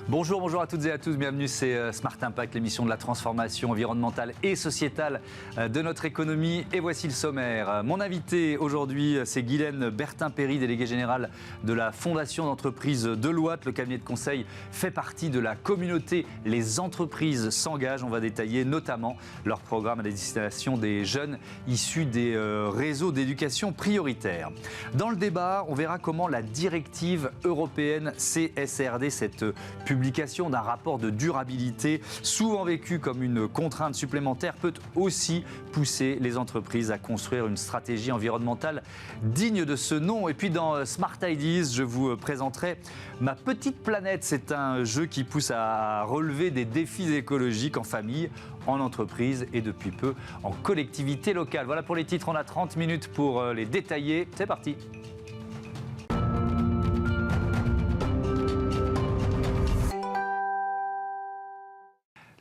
Bonjour, bonjour à toutes et à tous, bienvenue, c'est Smart Impact, l'émission de la transformation environnementale et sociétale de notre économie. Et voici le sommaire. Mon invité aujourd'hui, c'est Guylaine Bertin-Perry, déléguée générale de la Fondation d'entreprise Deloitte. Le cabinet de conseil fait partie de la communauté Les entreprises s'engagent. On va détailler notamment leur programme à destination des jeunes issus des réseaux d'éducation prioritaires. Dans le débat, on verra comment la directive européenne CSRD, cette publication d'un rapport de durabilité, souvent vécu comme une contrainte supplémentaire, peut aussi pousser les entreprises à construire une stratégie environnementale digne de ce nom. Et puis dans Smart Ideas, je vous présenterai Ma petite planète. C'est un jeu qui pousse à relever des défis écologiques en famille, en entreprise et depuis peu en collectivité locale. Voilà pour les titres, on a 30 minutes pour les détailler. C'est parti.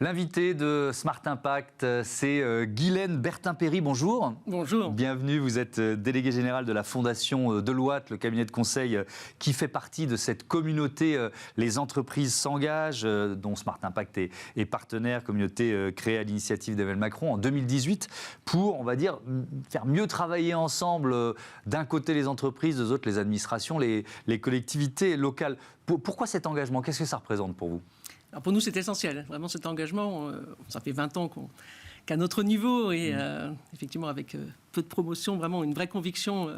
L'invité de Smart Impact, c'est Guylaine Bertin-Perry. Bonjour. Bonjour. Bienvenue, vous êtes déléguée générale de la Fondation Deloitte, le cabinet de conseil qui fait partie de cette communauté Les entreprises s'engagent, dont Smart Impact est partenaire, communauté créée à l'initiative d'Emmanuel Macron en 2018, pour, on va dire, faire mieux travailler ensemble, d'un côté les entreprises, de l'autre les administrations, les collectivités locales. Pourquoi cet engagement? Qu'est-ce que ça représente pour vous? Alors pour nous, c'est essentiel. Vraiment, cet engagement, ça fait 20 ans qu'à notre niveau et effectivement avec peu de promotion, vraiment une vraie conviction,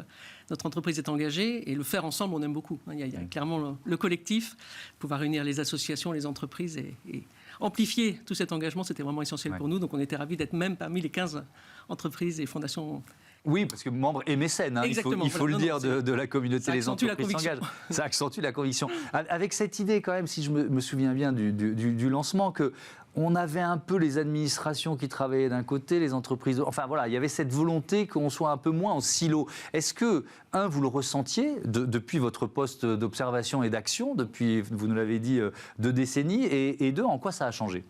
notre entreprise est engagée et le faire ensemble, on aime beaucoup. Il y a clairement le collectif, pouvoir réunir les associations, les entreprises et amplifier tout cet engagement, c'était vraiment essentiel pour nous. Donc on était ravis d'être même parmi les 15 entreprises et fondations. Oui, parce que membre et mécène, hein, il faut le dire, de la communauté Les entreprises s'engagent. Ça accentue la conviction. Avec cette idée quand même, si je me souviens bien du lancement, qu'on avait un peu les administrations qui travaillaient d'un côté, les entreprises... Enfin voilà, il y avait cette volonté qu'on soit un peu moins en silo. Est-ce que, vous le ressentiez depuis votre poste d'observation et d'action, depuis, vous nous l'avez dit, 2 décennies, et 2, en quoi ça a changé ?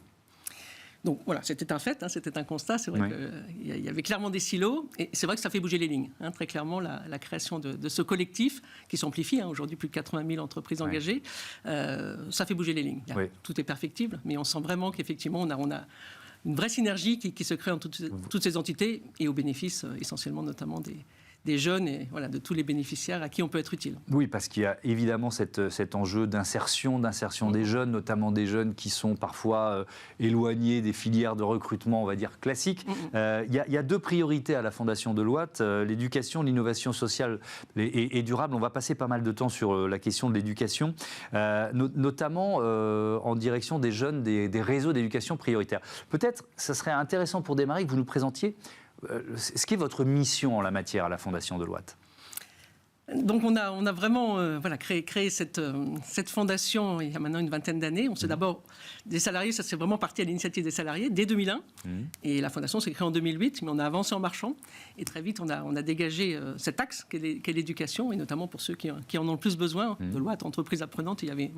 Donc voilà, c'était un fait, c'était un constat. C'est vrai qu'il y avait clairement des silos et c'est vrai que ça fait bouger les lignes. Très clairement, la création de ce collectif qui s'amplifie, aujourd'hui plus de 80 000 entreprises engagées, ça fait bouger les lignes. Tout est perfectible, mais on sent vraiment qu'effectivement, on a une vraie synergie qui se crée entre toutes ces entités et au bénéfice essentiellement notamment des jeunes et voilà, de tous les bénéficiaires à qui on peut être utile. Oui, parce qu'il y a évidemment cet enjeu d'insertion des jeunes, notamment des jeunes qui sont parfois éloignés des filières de recrutement, on va dire, classiques. Il y a 2 priorités à la Fondation Deloitte, l'éducation, l'innovation sociale et durable. On va passer pas mal de temps sur la question de l'éducation, notamment en direction des jeunes des réseaux d'éducation prioritaires. Peut-être, ça serait intéressant pour démarrer que vous nous présentiez ce qu'est votre mission en la matière à la Fondation Deloitte. Donc on a vraiment créé cette fondation il y a maintenant une vingtaine d'années. On s'est d'abord, des salariés, ça s'est vraiment parti à l'initiative des salariés dès 2001. Et la fondation s'est créée en 2008, mais on a avancé en marchant. Et très vite, on a dégagé cet axe qu'est l'éducation, et notamment pour ceux qui en ont le plus besoin. Deloitte, entreprise apprenante, il y avait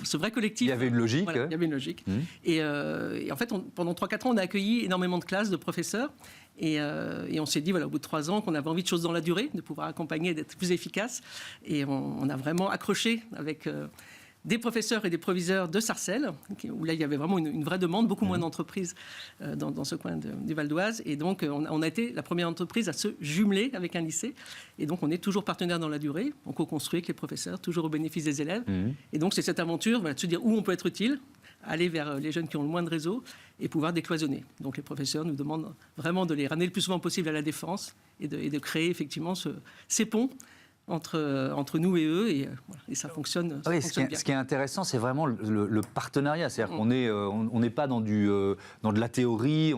ce vrai collectif. Il y avait une logique. Il y avait une logique. Et en fait, pendant 3-4 ans, on a accueilli énormément de classes, de professeurs. Et on s'est dit, au bout de 3 ans, qu'on avait envie de choses dans la durée, de pouvoir accompagner, d'être plus efficace. Et on a vraiment accroché avec des professeurs et des proviseurs de Sarcelles, où là, il y avait vraiment une vraie demande, beaucoup moins d'entreprises dans ce coin du Val d'Oise. Et donc, on a été la première entreprise à se jumeler avec un lycée. Et donc, on est toujours partenaire dans la durée. On co-construit avec les professeurs, toujours au bénéfice des élèves. Et donc, c'est cette aventure de se dire où on peut être utile, aller vers les jeunes qui ont le moins de réseau et pouvoir décloisonner. Donc les professeurs nous demandent vraiment de les ramener le plus souvent possible à la défense et de créer effectivement ces ponts entre nous et eux, et ça fonctionne, bien. Ce qui est intéressant, c'est vraiment le partenariat. C'est-à-dire qu'on n'est pas dans de la théorie,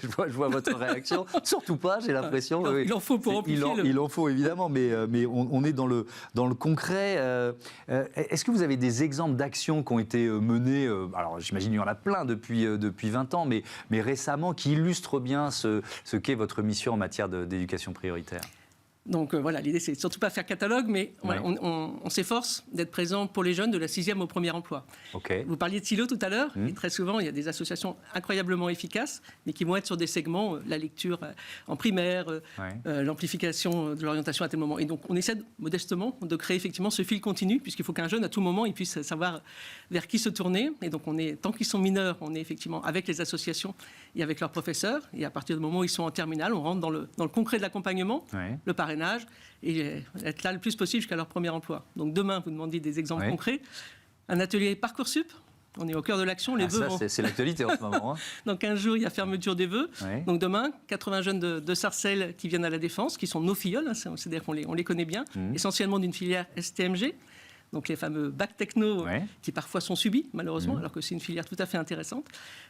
je vois votre réaction. Surtout pas, j'ai l'impression. Il en faut pour amplifier. Il en faut évidemment, mais on est dans le concret. Est-ce que vous avez des exemples d'actions qui ont été menées, alors j'imagine qu'il y en a plein depuis 20 ans, mais récemment, qui illustrent bien ce qu'est votre mission en matière d'éducation prioritaire? Donc voilà, l'idée, c'est surtout pas faire catalogue, mais voilà, on s'efforce d'être présent pour les jeunes de la 6e au premier emploi. Okay. Vous parliez de Silo tout à l'heure, et très souvent, il y a des associations incroyablement efficaces, mais qui vont être sur des segments, la lecture en primaire, l'amplification de l'orientation à tel moment. Et donc, on essaie modestement de créer effectivement ce fil continu, puisqu'il faut qu'un jeune, à tout moment, il puisse savoir vers qui se tourner. Et donc, tant qu'ils sont mineurs, on est effectivement avec les associations et avec leurs professeurs. Et à partir du moment où ils sont en terminale, on rentre dans le concret de l'accompagnement, le parrainage, et être là le plus possible jusqu'à leur premier emploi. Donc demain, vous demandiez des exemples concrets. Un atelier Parcoursup, on est au cœur de l'action. Les vœux c'est l'actualité en ce moment. Dans 15 jours, il y a fermeture des vœux. Donc demain, 80 jeunes de Sarcelles qui viennent à la Défense, qui sont nos filleuls, c'est-à-dire qu'on les connaît bien, essentiellement d'une filière STMG. Donc les fameux bacs techno qui parfois sont subis, malheureusement, alors que c'est une filière tout à fait intéressante.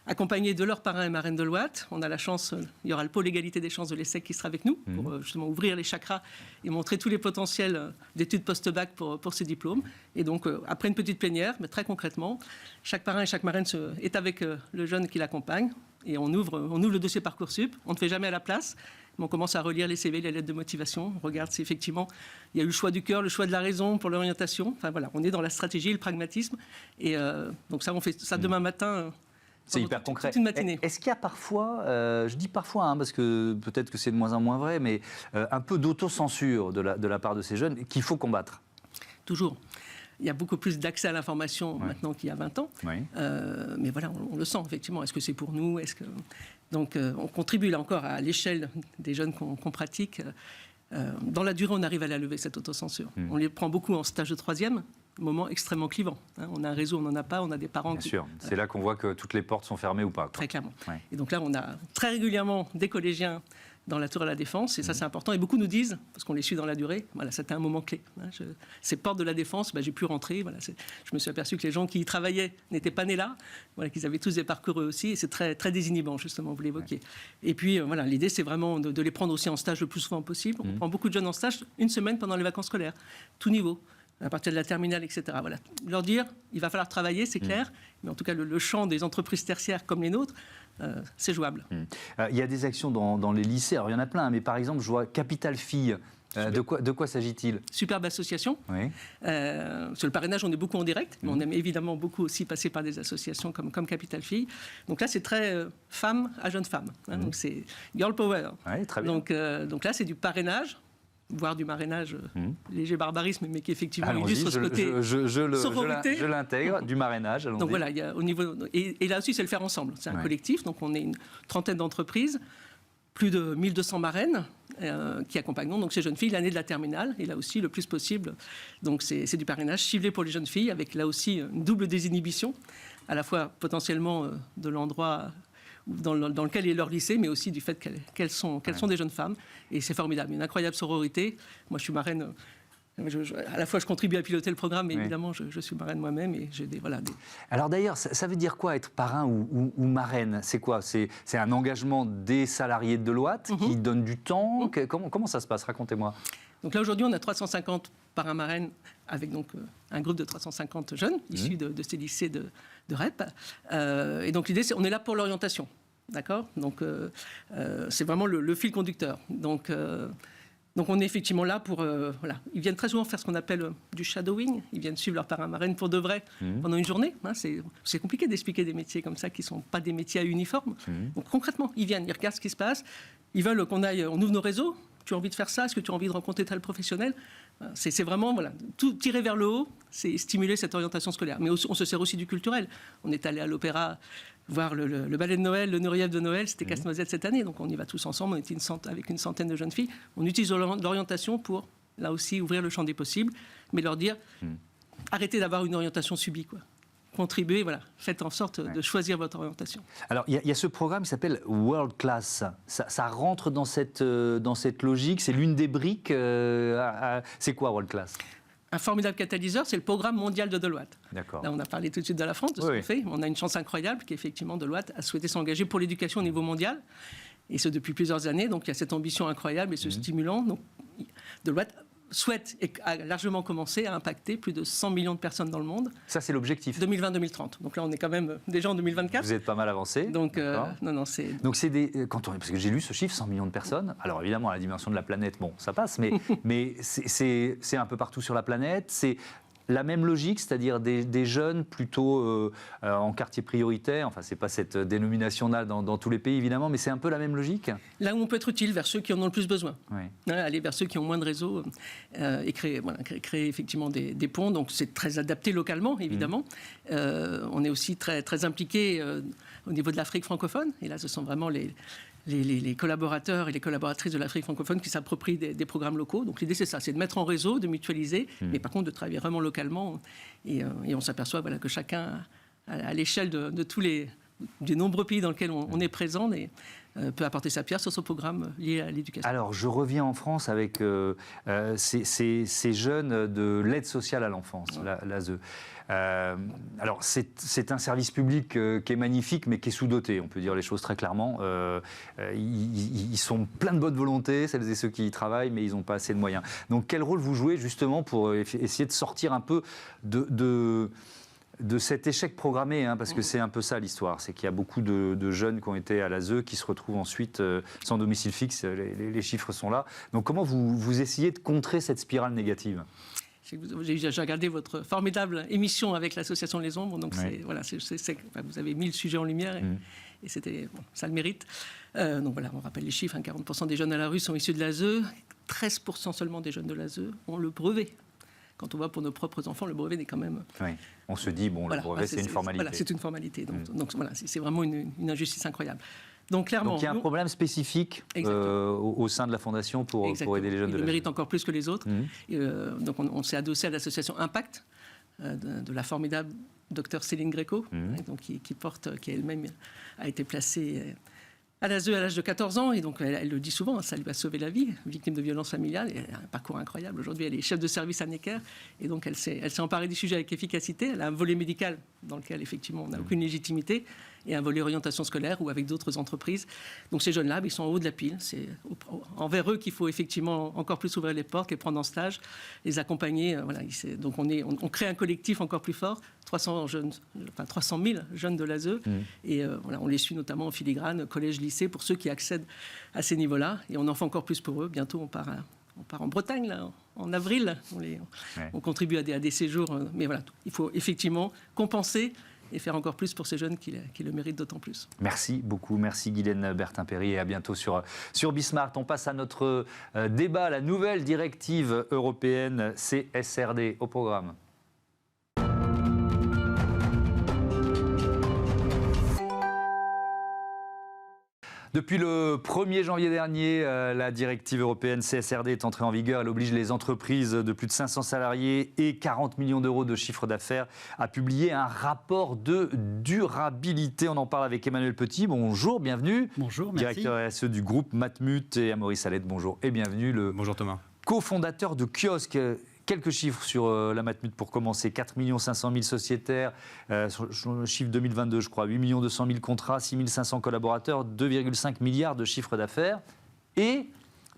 Accompagnés de leurs parrains et marraines de l'Ouate, on a la chance, il y aura le pôle égalité des chances de l'ESSEC qui sera avec nous pour justement ouvrir les chakras et montrer tous les potentiels d'études post-bac pour ces diplômes. Et donc, après une petite plénière, mais très concrètement, chaque parrain et chaque marraine est avec le jeune qui l'accompagne et on ouvre le dossier Parcoursup. On ne fait jamais à la place. On commence à relire les CV, les lettres de motivation. On regarde si effectivement il y a eu le choix du cœur, le choix de la raison pour l'orientation. Enfin voilà, on est dans la stratégie, le pragmatisme. Et donc ça, on fait ça demain matin. C'est hyper concret. Toute une matinée. Est-ce qu'il y a parfois, je dis parfois, parce que peut-être que c'est de moins en moins vrai, mais un peu d'autocensure de la part de ces jeunes qu'il faut combattre? Toujours. Il y a beaucoup plus d'accès à l'information maintenant qu'il y a 20 ans. Mais voilà, on le sent effectivement. Est-ce que c'est pour nous? Donc on contribue là encore à l'échelle des jeunes qu'on pratique. Dans la durée, on arrive à la lever, cette autocensure. On les prend beaucoup en stage de 3e, moment extrêmement clivant. On a un réseau, on n'en a pas, on a des parents... Bien sûr, c'est là qu'on voit que toutes les portes sont fermées ou pas. Très clairement. Et donc là, on a très régulièrement des collégiens dans la Tour à la Défense, et ça c'est important. Et beaucoup nous disent, parce qu'on les suit dans la durée, voilà, c'était un moment clé. Ces portes de la Défense, j'ai pu rentrer. Voilà, je me suis aperçu que les gens qui y travaillaient n'étaient pas nés là, voilà, qu'ils avaient tous des parcours eux aussi, et c'est très, très désinhibant, justement, vous l'évoquiez. Et puis, voilà, l'idée, c'est vraiment de les prendre aussi en stage le plus souvent possible. On prend beaucoup de jeunes en stage une semaine pendant les vacances scolaires, tout niveau, à partir de la terminale, etc. Voilà. Leur dire, il va falloir travailler, c'est clair, mais en tout cas, le champ des entreprises tertiaires comme les nôtres, c'est jouable. Il y a des actions dans les lycées, alors il y en a plein, mais par exemple, je vois Capital Filles. De quoi s'agit-il? Superbe association. Sur le parrainage, on est beaucoup en direct, mais on aime évidemment beaucoup aussi passer par des associations comme Capital Filles. Donc là, c'est très femme à jeune femme. Donc c'est Girl Power. Très bien. Donc là, c'est du parrainage, voire du marrainage, léger barbarisme, mais qui effectivement illustre ce côté sororité. Je l'intègre, du marrainage. Donc voilà, il y a, au niveau, et là aussi, c'est le faire ensemble. C'est un collectif, donc on est une trentaine d'entreprises, plus de 1200 marraines qui accompagnent donc ces jeunes filles l'année de la terminale, et là aussi, le plus possible. Donc c'est du parrainage ciblé pour les jeunes filles, avec là aussi une double désinhibition, à la fois potentiellement de l'endroit dans lequel est leur lycée, mais aussi du fait qu'elles sont des jeunes femmes. Et c'est formidable, une incroyable sororité. Moi, je suis marraine. À la fois, je contribue à piloter le programme, mais évidemment, je suis marraine moi-même. Et j'ai des. Alors d'ailleurs, ça veut dire quoi être parrain ou marraine? C'est quoi? C'est un engagement des salariés de Deloitte qui donnent du temps? Comment ça se passe? Racontez-moi. Donc là, aujourd'hui, on a 350 parrains marraines avec donc un groupe de 350 jeunes issus de ces lycées de REP. Et donc l'idée, c'est on est là pour l'orientation. D'accord? Donc c'est vraiment le fil conducteur. Donc on est effectivement là pour... voilà. Ils viennent très souvent faire ce qu'on appelle du shadowing. Ils viennent suivre leur parrain marraine pour de vrai pendant une journée. C'est compliqué d'expliquer des métiers comme ça qui ne sont pas des métiers à uniforme. Donc concrètement, ils viennent, ils regardent ce qui se passe. Ils veulent qu'on ouvre nos réseaux. Tu as envie de faire ça? Est-ce que tu as envie de rencontrer tel professionnel? C'est vraiment tout tirer vers le haut, c'est stimuler cette orientation scolaire. Mais on se sert aussi du culturel. On est allé à l'opéra voir le ballet de Noël, le Nourrièvre de Noël, c'était Casse-Noisette cette année, donc on y va tous ensemble, on était avec une centaine de jeunes filles. On utilise l'orientation pour, là aussi, ouvrir le champ des possibles, mais leur dire, arrêtez d'avoir une orientation subie, quoi. Contribuez, voilà, faites en sorte de choisir votre orientation. Alors, il y a ce programme qui s'appelle World Class. Ça rentre dans cette logique, c'est l'une des briques. C'est quoi World Class? Un formidable catalyseur, c'est le programme mondial de Deloitte. D'accord. Là, on a parlé tout de suite de la France, de ce qu'on fait. On a une chance incroyable qu'effectivement Deloitte a souhaité s'engager pour l'éducation au niveau mondial, et ce depuis plusieurs années. Donc il y a cette ambition incroyable et ce stimulant. Donc, Deloitte souhaite et a largement commencé à impacter plus de 100 millions de personnes dans le monde. Ça, c'est l'objectif. 2020-2030. Donc là, on est quand même déjà en 2024. Vous êtes pas mal avancé. Donc, non, c'est... Donc c'est parce que j'ai lu ce chiffre, 100 millions de personnes. Alors évidemment, à la dimension de la planète, bon, ça passe, mais c'est un peu partout sur la planète. C'est la même logique, c'est-à-dire des jeunes plutôt en quartier prioritaire. Enfin, c'est pas cette dénomination-là dans tous les pays, évidemment, mais c'est un peu la même logique. Là où on peut être utile, vers ceux qui en ont le plus besoin. Oui. Aller vers ceux qui ont moins de réseaux et créer effectivement des ponts. Donc, c'est très adapté localement, évidemment. On est aussi très, très impliqué au niveau de l'Afrique francophone. Et là, ce sont vraiment les collaborateurs et les collaboratrices de l'Afrique francophone qui s'approprient des programmes locaux. Donc l'idée, c'est ça, c'est de mettre en réseau, de mutualiser, mais par contre de travailler vraiment localement. Et on s'aperçoit que chacun, à l'échelle de tous des nombreux pays dans lesquels on est présent, peut apporter sa pierre sur ce programme lié à l'éducation. Alors, je reviens en France avec ces jeunes de l'aide sociale à l'enfance, l'ASE. Alors, c'est un service public qui est magnifique, mais qui est sous-doté, on peut dire les choses très clairement. Ils sont pleins de bonne volonté, celles et ceux qui y travaillent, mais ils n'ont pas assez de moyens. Donc, quel rôle vous jouez justement pour essayer de sortir un peu de cet échec programmé, parce que c'est un peu ça l'histoire, c'est qu'il y a beaucoup de jeunes qui ont été à l'ASE qui se retrouvent ensuite sans domicile fixe, les chiffres sont là. Donc comment vous essayez de contrer cette spirale négative ? J'ai regardé votre formidable émission avec l'association Les Ombres, donc vous avez mis le sujet en lumière et c'était, ça le mérite. Donc voilà, on rappelle les chiffres, 40% des jeunes à la rue sont issus de l'ASE, 13% seulement des jeunes de l'ASE ont le brevet. Quand on voit pour nos propres enfants, le brevet n'est quand même... Oui. On se dit, le brevet, c'est une formalité. Voilà, c'est une formalité. Donc voilà, c'est vraiment une injustice incroyable. Donc clairement... Donc il y a un problème spécifique au sein de la Fondation pour aider les jeunes de l'ASE. Ils le méritent encore plus que les autres. Donc on s'est adossé à l'association Impact, de la formidable docteure Céline Gréco, donc qui elle-même a été placée... à l'ASE à l'âge de 14 ans, et donc elle le dit souvent, ça lui a sauvé la vie, victime de violences familiales, et elle a un parcours incroyable. Aujourd'hui, elle est chef de service à Necker, et donc elle s'est emparée du sujet avec efficacité. Elle a un volet médical dans lequel, effectivement, on n'a aucune légitimité, et un volet orientation scolaire ou avec d'autres entreprises. Donc ces jeunes-là, ils sont en haut de la pile. C'est envers eux qu'il faut effectivement encore plus ouvrir les portes, les prendre en stage, les accompagner. Donc on crée un collectif encore plus fort, 300 000 jeunes de l'ASE, et on les suit notamment en filigrane, collège, lycée, pour ceux qui accèdent à ces niveaux-là, et on en fait encore plus pour eux. Bientôt, on part en Bretagne, là, en avril. On contribue à des séjours, mais voilà, il faut effectivement compenser et faire encore plus pour ces jeunes qui le méritent d'autant plus. Merci beaucoup, merci Guylaine Bertin-Perry, et à bientôt sur Bismart. On passe à notre débat, la nouvelle directive européenne CSRD au programme. Depuis le 1er janvier dernier, la directive européenne CSRD est entrée en vigueur. Elle oblige les entreprises de plus de 500 salariés et 40 millions d'euros de chiffre d'affaires à publier un rapport de durabilité. On en parle avec Emmanuel Petit. Bonjour, bienvenue. Bonjour, merci. Directeur RSE du groupe Matmut, et Amaury Salette. Bonjour et bienvenue. Bonjour Thomas. Cofondateur de Kiosque. Quelques chiffres sur la Matmut pour commencer. 4 500 000 sociétaires, sur le chiffre 2022, je crois. 8 200 000 contrats, 6 500 collaborateurs, 2,5 milliards de chiffre d'affaires et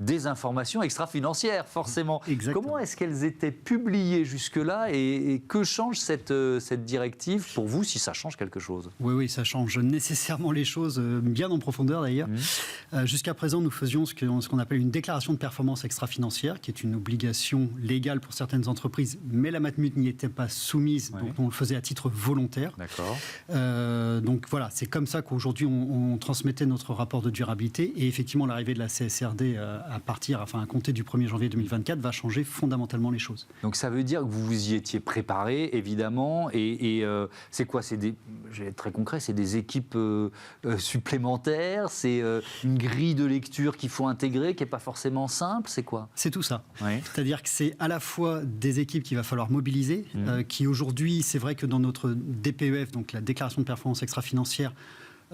des informations extra-financières, forcément. Exactement. Comment est-ce qu'elles étaient publiées jusque-là et que change cette directive pour vous, si ça change quelque chose ? Oui, ça change nécessairement les choses, bien en profondeur d'ailleurs. Jusqu'à présent, nous faisions ce qu'on appelle une déclaration de performance extra-financière, qui est une obligation légale pour certaines entreprises, mais la Matmut n'y était pas soumise, donc on le faisait à titre volontaire. D'accord. Donc voilà, c'est comme ça qu'aujourd'hui on transmettait notre rapport de durabilité, et effectivement l'arrivée de la CSRD à compter du 1er janvier 2024, va changer fondamentalement les choses. Donc ça veut dire que vous vous y étiez préparé, évidemment, et c'est quoi ? Je vais être très concret, c'est des équipes supplémentaires, c'est une grille de lecture qu'il faut intégrer, qui n'est pas forcément simple, c'est quoi ? C'est tout ça. Oui. C'est-à-dire que c'est à la fois des équipes qu'il va falloir mobiliser, qui aujourd'hui, c'est vrai que dans notre DPEF, donc la déclaration de performance extra-financière,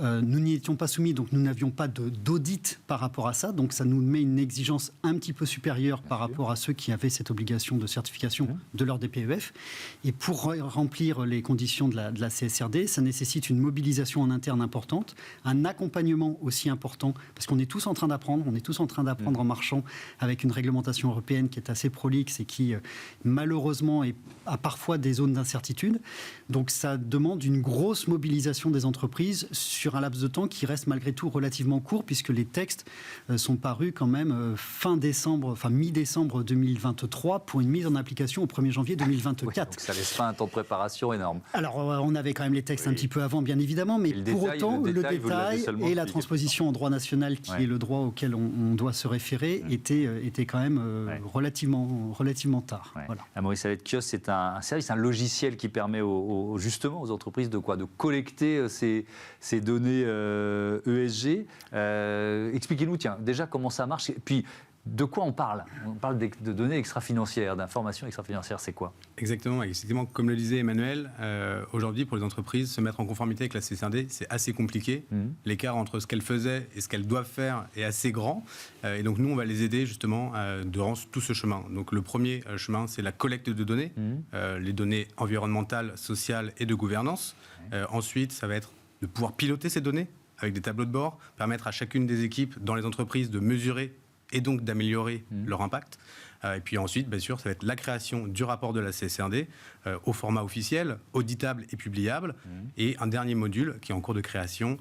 Nous n'y étions pas soumis, donc nous n'avions pas d'audit par rapport à ça. Donc ça nous met une exigence un petit peu supérieure par rapport à ceux qui avaient cette obligation de certification de leur DPEF. Et pour remplir les conditions de la CSRD, ça nécessite une mobilisation en interne importante, un accompagnement aussi important, parce qu'on est tous en train d'apprendre, en marchant avec une réglementation européenne qui est assez prolixe et qui, malheureusement, a parfois des zones d'incertitude. Donc ça demande une grosse mobilisation des entreprises sur un laps de temps qui reste malgré tout relativement court, puisque les textes sont parus quand même mi-décembre 2023 pour une mise en application au 1er janvier 2024. Oui, donc ça laisse pas un temps de préparation énorme. Alors on avait quand même les textes un petit peu avant, bien évidemment, mais pour autant le détail et la transposition en droit national, qui est le droit auquel on doit se référer, était quand même relativement tard. Ouais. Voilà. Maurice Allais-de-Kios, c'est un service, un logiciel qui permet justement aux entreprises de collecter ces données ESG. Expliquez-nous, déjà comment ça marche, puis de quoi on parle ? On parle de données extra-financières, d'informations extra-financières, c'est quoi ? Exactement, comme le disait Emmanuel, aujourd'hui pour les entreprises, se mettre en conformité avec la CSRD, c'est assez compliqué. L'écart entre ce qu'elles faisaient et ce qu'elles doivent faire est assez grand. Et donc nous, on va les aider justement durant tout ce chemin. Donc le premier chemin, c'est la collecte de données, les données environnementales, sociales et de gouvernance. Ensuite, ça va être de pouvoir piloter ces données avec des tableaux de bord, permettre à chacune des équipes dans les entreprises de mesurer et donc d'améliorer leur impact. Et puis ensuite, bien sûr, ça va être la création du rapport de la CSRD au format officiel, auditable et publiable. Et un dernier module qui est en cours de création,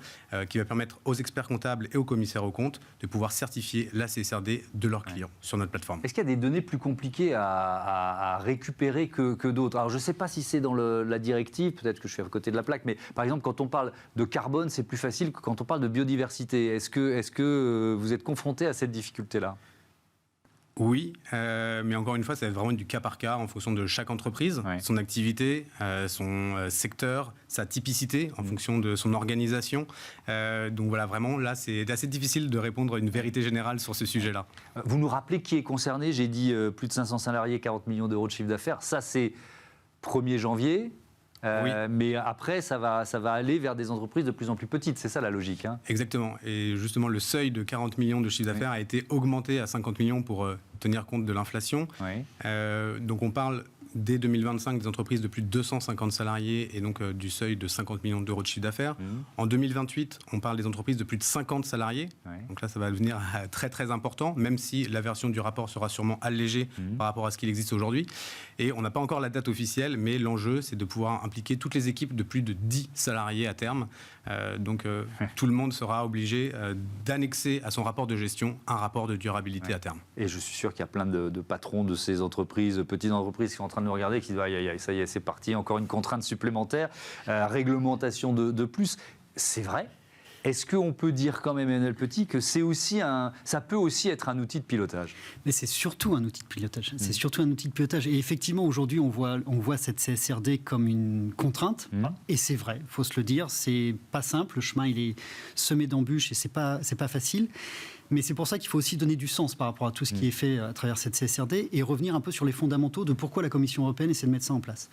qui va permettre aux experts comptables et aux commissaires aux comptes de pouvoir certifier la CSRD de leurs clients sur notre plateforme. Est-ce qu'il y a des données plus compliquées à récupérer que d'autres ? Alors je ne sais pas si c'est dans la directive, peut-être que je suis à côté de la plaque, mais par exemple, quand on parle de carbone, c'est plus facile que quand on parle de biodiversité. Est-ce que vous êtes confronté à cette difficulté-là ? Oui, mais encore une fois, ça va être vraiment du cas par cas en fonction de chaque entreprise, son activité, son secteur, sa typicité en fonction de son organisation. Donc voilà, vraiment, là, c'est assez difficile de répondre à une vérité générale sur ce sujet-là. Vous nous rappelez qui est concerné ? J'ai dit plus de 500 salariés, 40 millions d'euros de chiffre d'affaires. Ça, c'est 1er janvier. Mais après, ça va aller vers des entreprises de plus en plus petites. C'est ça la logique. Exactement. Et justement, le seuil de 40 millions de chiffre d'affaires a été augmenté à 50 millions pour tenir compte de l'inflation. Donc on parle dès 2025 des entreprises de plus de 250 salariés et donc du seuil de 50 millions d'euros de chiffre d'affaires. En 2028, on parle des entreprises de plus de 50 salariés. Donc là, ça va devenir très très important, même si la version du rapport sera sûrement allégée par rapport à ce qu'il existe aujourd'hui. Et on n'a pas encore la date officielle, mais l'enjeu, c'est de pouvoir impliquer toutes les équipes de plus de 10 salariés à terme. Donc tout le monde sera obligé d'annexer à son rapport de gestion un rapport de durabilité à terme. Et je suis sûr qu'il y a plein de patrons de ces entreprises, petites entreprises, qui sont en train de nous regarder, qui disent aïe, aïe, aïe, ça y est, c'est parti, encore une contrainte supplémentaire, réglementation de plus. C'est vrai. Est-ce qu'on peut dire quand même, Emmanuel Petit, que ça peut aussi être un outil de pilotage ? Mais c'est surtout un outil de pilotage. C'est surtout un outil de pilotage. Et effectivement, aujourd'hui, on voit cette CSRD comme une contrainte. Et c'est vrai, il faut se le dire. C'est pas simple. Le chemin, il est semé d'embûches et c'est pas facile. Mais c'est pour ça qu'il faut aussi donner du sens par rapport à tout ce qui est fait à travers cette CSRD et revenir un peu sur les fondamentaux de pourquoi la Commission européenne essaie de mettre ça en place.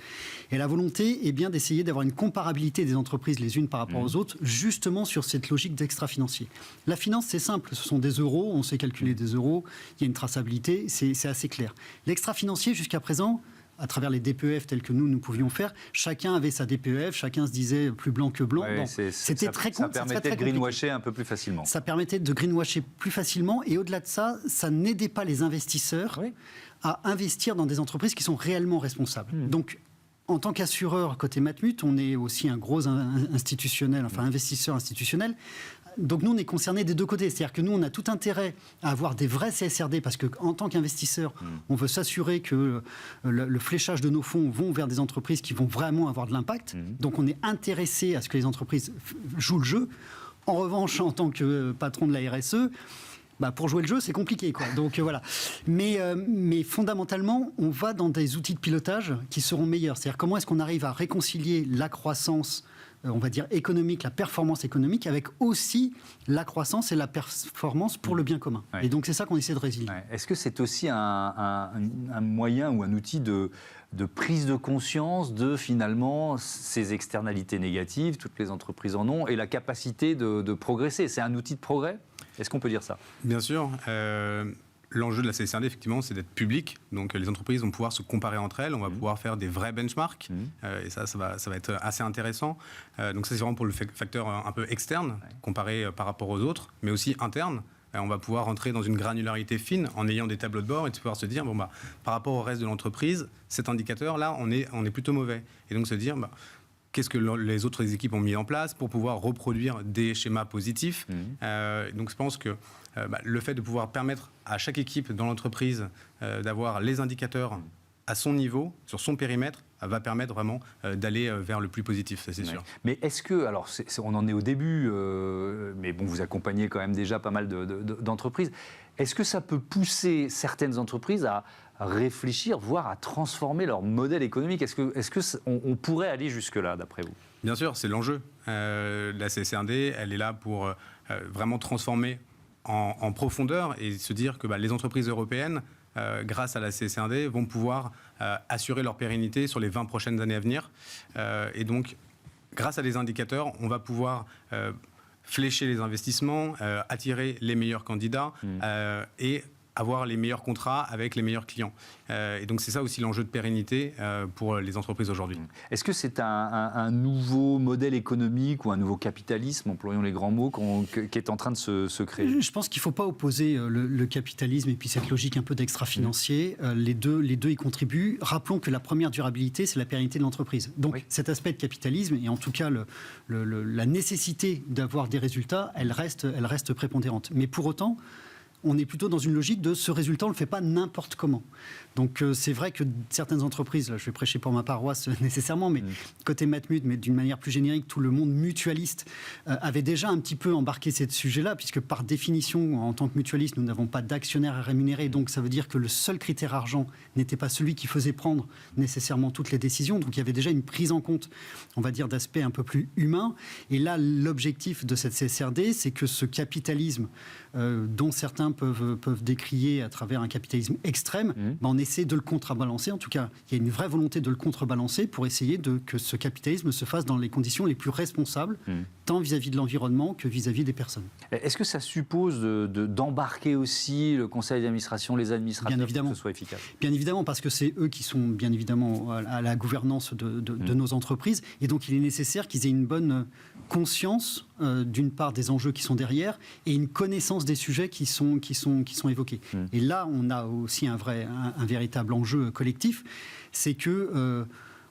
Et la volonté est bien d'essayer d'avoir une comparabilité des entreprises les unes par rapport aux autres, justement sur cette logique d'extra-financier. La finance, c'est simple, ce sont des euros, on sait calculer des euros, il y a une traçabilité, c'est assez clair. L'extra-financier, jusqu'à présent, à travers les DPEF tels que nous pouvions faire, chacun avait sa DPEF, chacun se disait plus blanc que blanc. C'était très compliqué. Ça permettait de greenwasher un peu plus facilement. Ça permettait de greenwasher plus facilement et au-delà de ça, ça n'aidait pas les investisseurs à investir dans des entreprises qui sont réellement responsables. Donc, en tant qu'assureur côté Matmut, on est aussi un gros investisseur institutionnel. Donc nous, on est concernés des deux côtés. C'est-à-dire que nous, on a tout intérêt à avoir des vrais CSRD parce qu'en tant qu'investisseur, on veut s'assurer que le fléchage de nos fonds vont vers des entreprises qui vont vraiment avoir de l'impact. Donc on est intéressé à ce que les entreprises jouent le jeu. En revanche, en tant que patron de la RSE, pour jouer le jeu, c'est compliqué, quoi. Donc voilà. Mais fondamentalement, on va dans des outils de pilotage qui seront meilleurs. C'est-à-dire comment est-ce qu'on arrive à réconcilier la croissance on va dire, économique, la performance économique, avec aussi la croissance et la performance pour le bien commun. Ouais. Et donc, c'est ça qu'on essaie de résilier. Ouais. Est-ce que c'est aussi un moyen ou un outil de prise de conscience de, finalement, ces externalités négatives, toutes les entreprises en ont, et la capacité de progresser? C'est un outil de progrès? Est-ce qu'on peut dire ça? Bien sûr. L'enjeu de la CSRD, effectivement, c'est d'être public. Donc, les entreprises vont pouvoir se comparer entre elles. On va pouvoir faire des vrais benchmarks. Et ça va être assez intéressant. Donc, ça, c'est vraiment pour le facteur un peu externe, comparé par rapport aux autres, mais aussi interne. On va pouvoir rentrer dans une granularité fine en ayant des tableaux de bord et de pouvoir se dire, bon, par rapport au reste de l'entreprise, cet indicateur-là, on est plutôt mauvais. Et donc, se dire, qu'est-ce que les autres équipes ont mis en place pour pouvoir reproduire des schémas positifs. Donc, je pense que le fait de pouvoir permettre à chaque équipe dans l'entreprise d'avoir les indicateurs à son niveau, sur son périmètre, va permettre vraiment d'aller vers le plus positif, ça c'est sûr. Mais est-ce que, alors on en est au début, mais bon, vous accompagnez quand même déjà pas mal d'entreprises, est-ce que ça peut pousser certaines entreprises à réfléchir, voire à transformer leur modèle économique? Est-ce qu'on pourrait aller jusque-là, d'après vous? Bien sûr, c'est l'enjeu. La CSRD, elle est là pour vraiment transformer en profondeur et se dire que les entreprises européennes, grâce à la CSRD, vont pouvoir assurer leur pérennité sur les 20 prochaines années à venir. Et donc, grâce à des indicateurs, on va pouvoir flécher les investissements, attirer les meilleurs candidats et avoir les meilleurs contrats avec les meilleurs clients. Et donc, c'est ça aussi l'enjeu de pérennité pour les entreprises aujourd'hui. Est-ce que c'est un nouveau modèle économique ou un nouveau capitalisme, employons les grands mots, qui est en train de se créer? Je pense qu'il ne faut pas opposer le capitalisme et puis cette logique un peu d'extra-financier. Les deux y contribuent. Rappelons que la première durabilité, c'est la pérennité de l'entreprise. Donc, cet aspect de capitalisme, et en tout cas la nécessité d'avoir des résultats, elle reste prépondérante. Mais pour autant, on est plutôt dans une logique de ce résultat, on ne le fait pas n'importe comment. Donc c'est vrai que certaines entreprises, là je vais prêcher pour ma paroisse nécessairement, mais côté Matmut, mais d'une manière plus générique, tout le monde mutualiste avait déjà un petit peu embarqué ce sujet-là, puisque par définition, en tant que mutualiste, nous n'avons pas d'actionnaires à rémunérer, donc ça veut dire que le seul critère argent n'était pas celui qui faisait prendre nécessairement toutes les décisions, donc il y avait déjà une prise en compte, on va dire, d'aspects un peu plus humains. Et là, l'objectif de cette CSRD, c'est que ce capitalisme dont certains peuvent décrier à travers un capitalisme extrême, on essaie de le contrebalancer. En tout cas, il y a une vraie volonté de le contrebalancer pour essayer que ce capitalisme se fasse dans les conditions les plus responsables, tant vis-à-vis de l'environnement que vis-à-vis des personnes. Est-ce que ça suppose d'embarquer aussi le conseil d'administration, les administrateurs, pour que ce soit efficace? Bien évidemment, parce que c'est eux qui sont bien évidemment à la gouvernance de nos entreprises. Et donc, il est nécessaire qu'ils aient une bonne conscience, d'une part, des enjeux qui sont derrière et une connaissance des sujets qui sont évoqués. Et là, on a aussi un véritable enjeu collectif, c'est que,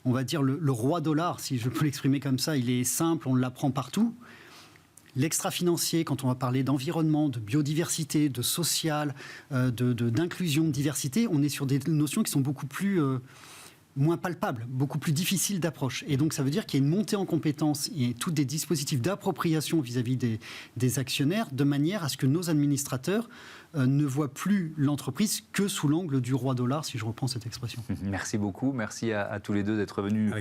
on va dire, le roi dollar, si je peux l'exprimer comme ça, il est simple, on l'apprend partout. L'extra-financier, quand on va parler d'environnement, de biodiversité, de social, d'inclusion, de diversité, on est sur des notions qui sont beaucoup plus... moins palpable, beaucoup plus difficile d'approche. Et donc, ça veut dire qu'il y a une montée en compétences et tous des dispositifs d'appropriation vis-à-vis des actionnaires, de manière à ce que nos administrateurs ne voient plus l'entreprise que sous l'angle du roi dollar, si je reprends cette expression. Merci beaucoup. Merci à tous les deux d'être venus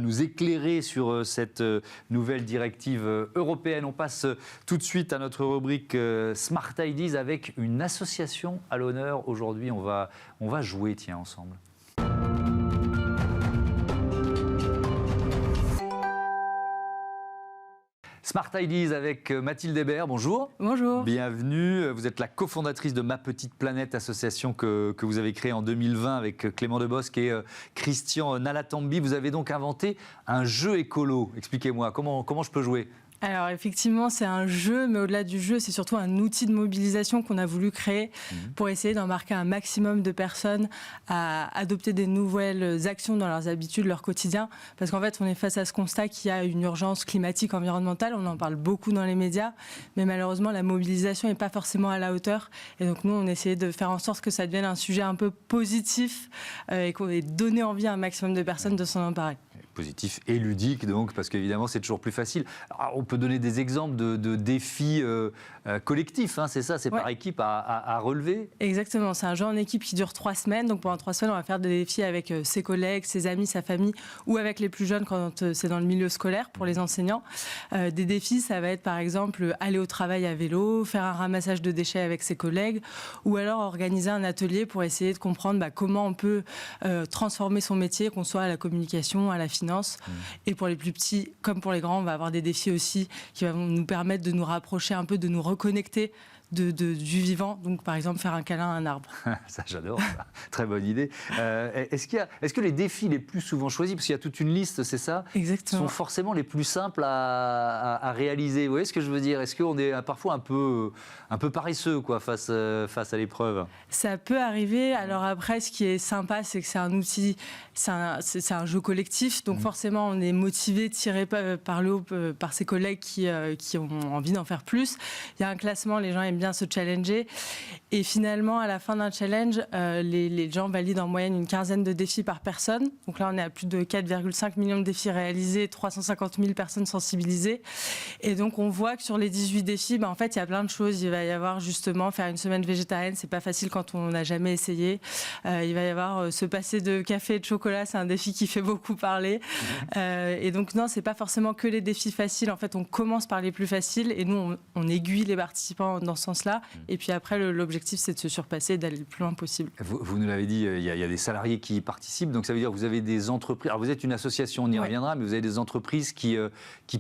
nous éclairer sur cette nouvelle directive européenne. On passe tout de suite à notre rubrique Smart Ideas avec une association à l'honneur. Aujourd'hui, on va jouer, ensemble. Smart Ideas avec Mathilde Hébert, bonjour. Bonjour. Bienvenue, vous êtes la cofondatrice de Ma Petite Planète, association que vous avez créée en 2020 avec Clément Debosc et Christian Nalatambi. Vous avez donc inventé un jeu écolo. Expliquez-moi, comment je peux jouer ? Alors effectivement, c'est un jeu, mais au-delà du jeu, c'est surtout un outil de mobilisation qu'on a voulu créer pour essayer d'embarquer un maximum de personnes à adopter des nouvelles actions dans leurs habitudes, leur quotidien. Parce qu'en fait, on est face à ce constat qu'il y a une urgence climatique, environnementale. On en parle beaucoup dans les médias, mais malheureusement, la mobilisation n'est pas forcément à la hauteur. Et donc nous, on essayait de faire en sorte que ça devienne un sujet un peu positif et qu'on ait donné envie à un maximum de personnes de s'en emparer. Positif et ludique, donc, parce qu'évidemment, c'est toujours plus facile. Alors, on peut donner des exemples de défis collectif, hein, c'est ça, c'est par équipe à relever. Exactement, c'est un jeu en équipe qui dure 3 semaines. Donc pendant 3 semaines, on va faire des défis avec ses collègues, ses amis, sa famille ou avec les plus jeunes quand c'est dans le milieu scolaire pour les enseignants. Des défis, ça va être par exemple aller au travail à vélo, faire un ramassage de déchets avec ses collègues ou alors organiser un atelier pour essayer de comprendre comment on peut transformer son métier, qu'on soit à la communication, à la finance. Et pour les plus petits, comme pour les grands, on va avoir des défis aussi qui vont nous permettre de nous rapprocher un peu, de nous reconnecter du vivant. Donc, par exemple, faire un câlin à un arbre. Ça, j'adore. Ça. Très bonne idée. Est-ce que les défis les plus souvent choisis, parce qu'il y a toute une liste, c'est ça, exactement, sont forcément les plus simples à réaliser? Vous voyez ce que je veux dire? Est-ce qu'on est parfois un peu paresseux face à l'épreuve? Ça peut arriver. Alors après, ce qui est sympa, c'est que c'est un outil, c'est un jeu collectif. Donc forcément, on est motivé, tiré par le haut par ses collègues qui ont envie d'en faire plus. Il y a un classement, les gens aiment bien se challenger. Et finalement, à la fin d'un challenge, les gens valident en moyenne une quinzaine de défis par personne. Donc là, on est à plus de 4,5 millions de défis réalisés, 350 000 personnes sensibilisées. Et donc, on voit que sur les 18 défis, en fait, il y a plein de choses. Il va y avoir justement faire une semaine végétarienne, c'est pas facile quand on n'a jamais essayé. Il va y avoir se passer de café et de chocolat, c'est un défi qui fait beaucoup parler. Et donc, non, c'est pas forcément que les défis faciles. En fait, on commence par les plus faciles et nous, on aiguille les participants dans ce sens-là. Et puis après, l'objectif, c'est de se surpasser, d'aller le plus loin possible. Vous nous l'avez dit, il y a des salariés qui y participent. Donc, ça veut dire que vous avez des entreprises. Alors, vous êtes une association, on y reviendra, mais vous avez des entreprises qui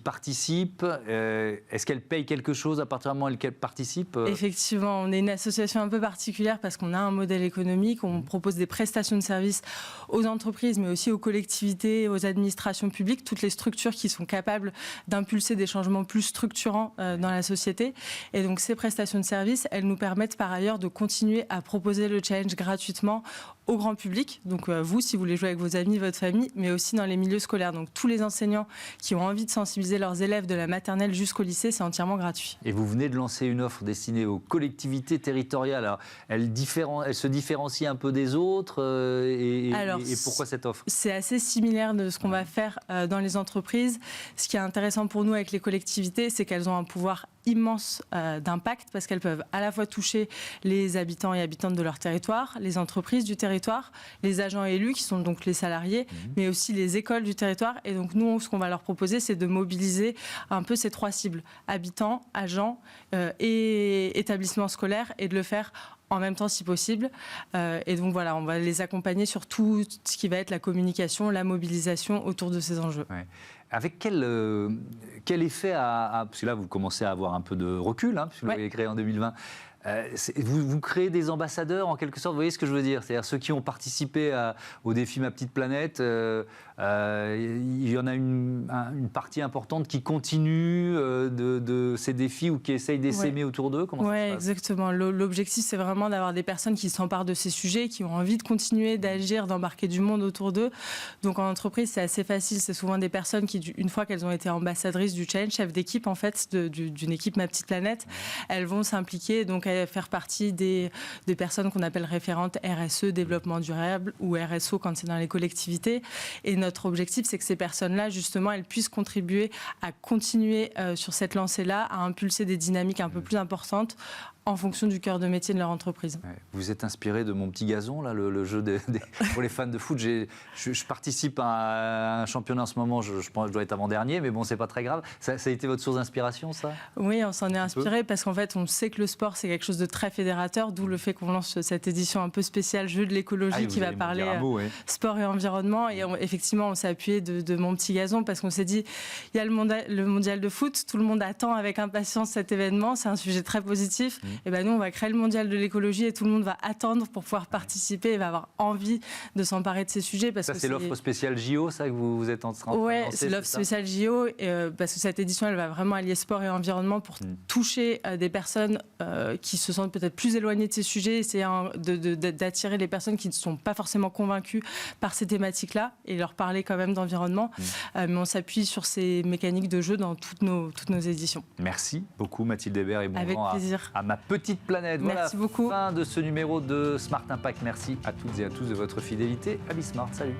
participent. Est-ce qu'elles payent quelque chose à partir du moment où elles participent? Effectivement, on est une association un peu particulière parce qu'on a un modèle économique. On propose des prestations de services aux entreprises, mais aussi aux collectivités, aux administrations publiques, toutes les structures qui sont capables d'impulser des changements plus structurants dans la société. Et donc, ces prestations de services, elles nous permettent par ailleurs de continuer à proposer le challenge gratuitement au grand public, donc vous, si vous voulez jouer avec vos amis, votre famille, mais aussi dans les milieux scolaires. Donc tous les enseignants qui ont envie de sensibiliser leurs élèves de la maternelle jusqu'au lycée, c'est entièrement gratuit. Et vous venez de lancer une offre destinée aux collectivités territoriales. Alors, elle se différencie un peu des autres et pourquoi cette offre? C'est assez similaire de ce qu'on va faire dans les entreprises. Ce qui est intéressant pour nous avec les collectivités, c'est qu'elles ont un pouvoir immense d'impact parce qu'elles peuvent à la fois toucher les habitants et habitantes de leur territoire, les entreprises du territoire, les agents élus qui sont donc les salariés, mais aussi les écoles du territoire. Et donc nous, ce qu'on va leur proposer, c'est de mobiliser un peu ces 3 cibles, habitants, agents et établissements scolaires, et de le faire en même temps si possible. Et donc voilà, on va les accompagner sur tout ce qui va être la communication, la mobilisation autour de ces enjeux. Ouais. Avec quel effet parce que là, vous commencez à avoir un peu de recul, puisque vous l'avez créé en 2020. Vous créez des ambassadeurs en quelque sorte, vous voyez ce que je veux dire? C'est-à-dire ceux qui ont participé au défi Ma Petite Planète, il y en a une partie importante qui continue de ces défis ou qui essaye d'essaimer autour d'eux. Comment ça se passe? Exactement. L'objectif, c'est vraiment d'avoir des personnes qui s'emparent de ces sujets, qui ont envie de continuer d'agir, d'embarquer du monde autour d'eux. Donc en entreprise, c'est assez facile. C'est souvent des personnes qui, une fois qu'elles ont été ambassadrices du challenge, chefs d'équipe en fait, d'une équipe Ma Petite Planète, elles vont s'impliquer, donc faire partie des personnes qu'on appelle référentes RSE, développement durable, ou RSO quand c'est dans les collectivités. Et notre objectif, c'est que ces personnes-là, justement, elles puissent contribuer à continuer sur cette lancée-là, à impulser des dynamiques un peu plus importantes en fonction du cœur de métier de leur entreprise. Ouais. Vous êtes inspiré de Mon Petit Gazon, là, le jeu pour les fans de foot. Je participe à un championnat en ce moment, je pense que je dois être avant-dernier, mais bon, c'est pas très grave. Ça a été votre source d'inspiration, ça? Oui, on s'en est inspiré parce qu'en fait, on sait que le sport, c'est quelque chose de très fédérateur, d'où le fait qu'on lance cette édition un peu spéciale Jeu de l'écologie qui va parler sport et environnement. Et effectivement, on s'est appuyé de Mon Petit Gazon parce qu'on s'est dit, il y a le mondial de foot, tout le monde attend avec impatience cet événement, c'est un sujet très positif. Et ben nous, on va créer le mondial de l'écologie et tout le monde va attendre pour pouvoir participer et va avoir envie de s'emparer de ces sujets. Parce que c'est l'offre spéciale JO, ça, que vous êtes en train de lancer? Oui, c'est l'offre spéciale JO, parce que cette édition, elle va vraiment allier sport et environnement pour toucher des personnes qui se sentent peut-être plus éloignées de ces sujets, essayer d'attirer les personnes qui ne sont pas forcément convaincues par ces thématiques-là et leur parler quand même d'environnement. Mais on s'appuie sur ces mécaniques de jeu dans toutes nos éditions. Merci beaucoup Mathilde Hébert et bon Avec vent plaisir. à Ma Petite Planète. Merci beaucoup. Fin de ce numéro de Smart Impact. Merci à toutes et à tous de votre fidélité à Bismart. Salut.